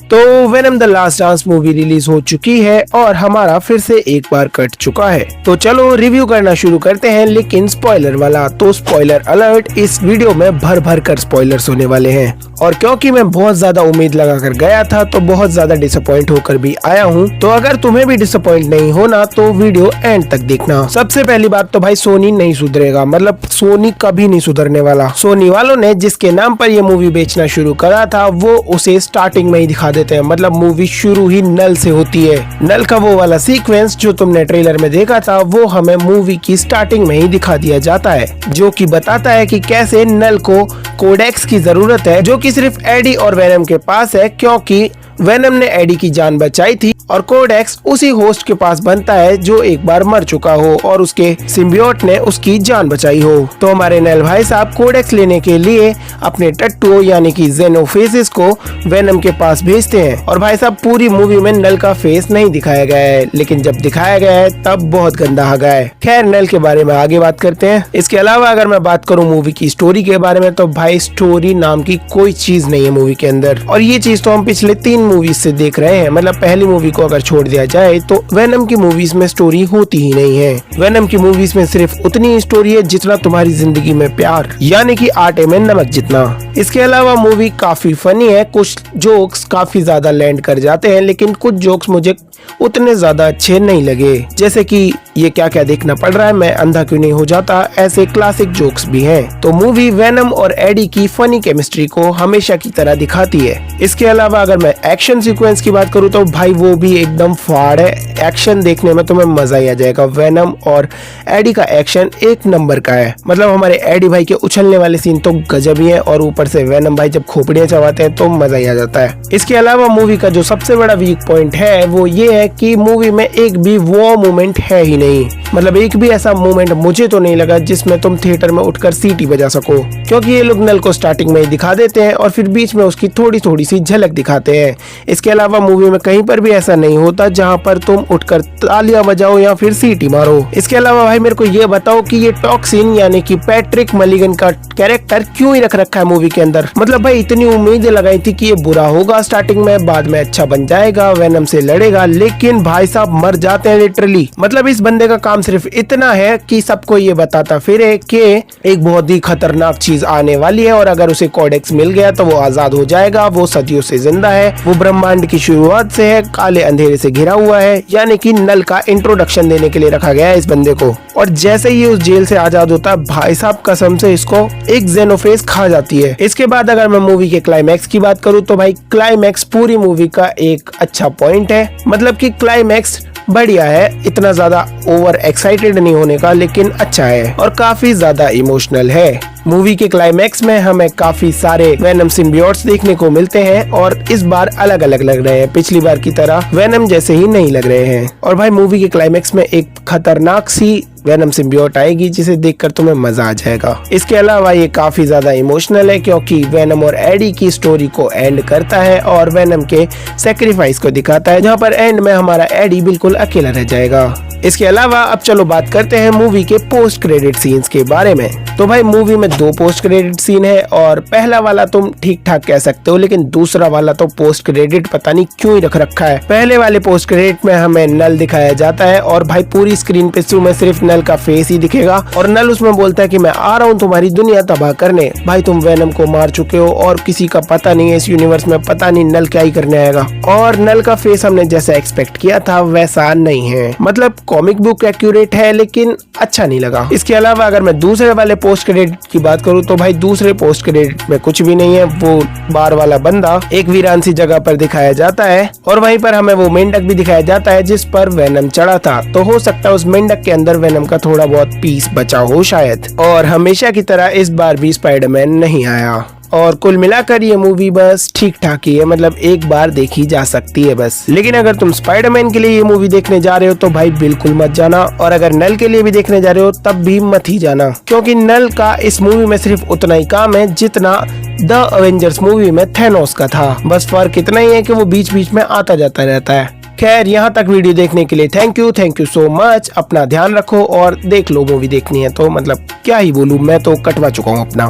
तो venom the last dance movie release हो चुकी है और हमारा फिर से एक बार कट चुका है। तो चलो रिव्यू करना शुरू करते हैं, लेकिन स्पॉइलर वाला। तो स्पॉइलर अलर्ट, इस वीडियो में भर भर कर स्पॉइलर्स होने वाले हैं। और क्योंकि मैं बहुत ज्यादा उम्मीद लगा कर गया था तो बहुत ज्यादा डिसअपॉइंट होकर भी आया हूँ। तो अगर तुम्हें भी डिसअपॉइंट नहीं होना तो वीडियो एंड तक देखना। सबसे पहली बात तो भाई सोनी नहीं सुधरेगा, मतलब सोनी कभी नहीं सुधरने वाला। सोनी वालों ने जिसके नाम पर ये मूवी बेचना शुरू करा था वो उसे स्टार्टिंग में ही दिखा देते हैं। मतलब मूवी शुरू ही नल से होती है। नल का वो वाला सीक्वेंस जो तुमने ट्रेलर में देखा था वो हमें मूवी की स्टार्टिंग में ही दिखा दिया जाता है, जो कि बताता है कि कैसे नल को कोडेक्स की जरूरत है, जो कि सिर्फ एडी और वेनम के पास है, क्योंकि वेनम ने एडी की जान बचाई थी और कोडेक्स उसी होस्ट के पास बनता है जो एक बार मर चुका हो और उसके सिम्बियोट ने उसकी जान बचाई हो। तो हमारे नल भाई साहब कोडेक्स लेने के लिए अपने टट्टू यानी कि जेनोफेसिस को वेनम के पास भेजते हैं। और भाई साहब पूरी मूवी में नल का फेस नहीं दिखाया गया है, लेकिन जब दिखाया गया है तब बहुत गंदा आ गया है। खैर नल के बारे में आगे बात करते हैं। इसके अलावा अगर मैं बात करूँ मूवी की स्टोरी के बारे में तो भाई स्टोरी नाम की कोई चीज नहीं है मूवी के अंदर। और ये चीज तो हम पिछले 3 मूवीज से देख रहे हैं। मतलब पहली मूवी को अगर छोड़ दिया जाए तो वेनम की मूवीज में स्टोरी होती ही नहीं है। वेनम की मूवीज में सिर्फ उतनी स्टोरी है जितना तुम्हारी जिंदगी में प्यार, यानी कि आटे में नमक जितना। इसके अलावा मूवी काफी फनी है, कुछ जोक्स काफी ज्यादा लैंड कर जाते हैं, लेकिन कुछ जोक्स मुझे उतने ज्यादा अच्छे नहीं लगे। जैसे कि ये क्या क्या देखना पड़ रहा है, मैं अंधा क्यों नहीं हो जाता, ऐसे क्लासिक जोक्स भी हैं। तो मूवी वेनम और एडी की फनी केमिस्ट्री को हमेशा की तरह दिखाती है। इसके अलावा अगर मैं एक्शन सीक्वेंस की बात करूँ तो भाई वो भी एकदम फाड़ है। एक्शन देखने में तुम्हें मजा ही आ जाएगा। वेनम और एडी का एक्शन एक नंबर का है। मतलब हमारे एडी भाई के उछलने वाले सीन तो गजब ही है, और ऊपर से वेनम भाई जब खोपड़ियां चबाते हैं तो मजा ही आ जाता है। इसके अलावा मूवी का जो सबसे बड़ा वीक पॉइंट है वो ये है कि मूवी में एक भी वो मोमेंट है ही नहीं। मतलब एक भी ऐसा मोमेंट मुझे तो नहीं लगा जिसमें तुम थिएटर में उठकर सीटी बजा सको, क्योंकि ये लोग नल को स्टार्टिंग में ही दिखा देते हैं और फिर बीच में उसकी थोड़ी थोड़ी सी झलक दिखाते हैं। इसके अलावा मूवी में कहीं पर भी ऐसा नहीं होता जहां पर तुम उठकर तालियां बजाओ या फिर सीटी मारो। इसके अलावा भाई मेरे को ये बताओ कि ये टॉक्सिन यानी कि पैट्रिक मलिगन का कैरेक्टर क्यों ही रख रखा है मूवी के अंदर। मतलब भाई इतनी उम्मीदें लगाई थी कि ये बुरा होगा स्टार्टिंग में, बाद में अच्छा बन जाएगा, वेनम से लड़ेगा, लेकिन भाई साहब मर जाते हैं लिटरली। मतलब इस बंदे का काम सिर्फ इतना है कि सबको ये बताता फिरे कि एक बहुत ही खतरनाक चीज आने वाली है और अगर उसे कोडेक्स मिल गया तो वो आजाद हो जाएगा, वो सदियों से जिंदा है, वो ब्रह्मांड की शुरुआत से है, काले अंधेरे से घिरा हुआ है। यानी कि नल का इंट्रोडक्शन देने के लिए रखा गया है इस बंदे को। और जैसे ही उस जेल से आजाद होता है भाई साहब कसम से इसको एक जेनोफेस खा जाती है। इसके बाद अगर मैं मूवी के क्लाइमैक्स की बात करूँ तो भाई क्लाइमैक्स पूरी मूवी का एक अच्छा पॉइंट है। मतलब कि क्लाइमैक्स बढ़िया है, इतना ज्यादा ओवर एक्साइटेड नहीं होने का, लेकिन अच्छा है और काफी ज्यादा इमोशनल है। मूवी के क्लाइमैक्स में हमें काफी सारे वेनम सिम्बियोट्स देखने को मिलते हैं और इस बार अलग अलग लग रहे हैं, पिछली बार की तरह वेनम जैसे ही नहीं लग रहे हैं। और भाई मूवी के क्लाइमैक्स में एक खतरनाक सी वेनम सिम्बियोट आएगी जिसे देखकर तुम्हें मजा आ जाएगा। इसके अलावा ये काफी ज्यादा इमोशनल है क्योंकि वेनम और एडी की स्टोरी को एंड करता है और वेनम के सेक्रीफाइस को दिखाता है, जहाँ पर एंड में हमारा एडी बिल्कुल अकेला रह जाएगा। इसके अलावा अब चलो बात करते हैं मूवी के पोस्ट क्रेडिट सीन्स के बारे में। तो भाई मूवी में 2 पोस्ट क्रेडिट सीन है और पहला वाला तुम ठीक ठाक कह सकते हो, लेकिन दूसरा वाला तो पोस्ट क्रेडिट पता नहीं क्यों ही रख रखा है। पहले वाले पोस्ट क्रेडिट में हमें नल दिखाया जाता है और भाई पूरी स्क्रीन पे में सिर्फ नल का फेस ही दिखेगा और नल उसमें बोलता है कि मैं आ रहा हूँ तुम्हारी दुनिया तबाह करने। भाई तुम वेनम को मार चुके हो और किसी का पता नहीं है इस यूनिवर्स में, पता नहीं नल क्या ही करने आएगा। और नल का फेस हमने जैसा एक्सपेक्ट किया था वैसा नहीं है। मतलब कॉमिक बुक एक्यूरेट है लेकिन अच्छा नहीं लगा। इसके अलावा अगर मैं दूसरे वाले पोस्ट क्रेडिट की बात करूं तो भाई दूसरे पोस्ट क्रेडिट में कुछ भी नहीं है। वो बार वाला बंदा एक वीरान सी जगह पर दिखाया जाता है और वहीं पर हमें वो मेंढक भी दिखाया जाता है जिस पर वेनम चढ़ा था। तो हो सकता है उस मेंढक के अंदर वेनम का थोड़ा बहुत पीस बचा हो शायद। और हमेशा की तरह इस बार भी स्पाइडरमैन नहीं आया। और कुल मिलाकर ये मूवी बस ठीक ठाक ही है, मतलब एक बार देखी जा सकती है बस। लेकिन अगर तुम स्पाइडरमैन के लिए ये मूवी देखने जा रहे हो तो भाई बिल्कुल मत जाना, और अगर नल के लिए भी देखने जा रहे हो तब भी मत ही जाना, क्योंकि नल का इस मूवी में सिर्फ उतना ही काम है जितना द अवेंजर्स मूवी में थैनोस का था। बस फर्क इतना ही है कि वो बीच बीच में आता जाता रहता है। खैर यहाँ तक वीडियो देखने के लिए थैंक यू सो मच। अपना ध्यान रखो और देख लो, मूवी देखनी है तो मतलब क्या ही बोलूं, मैं तो कटवा चुका हूँ अपना।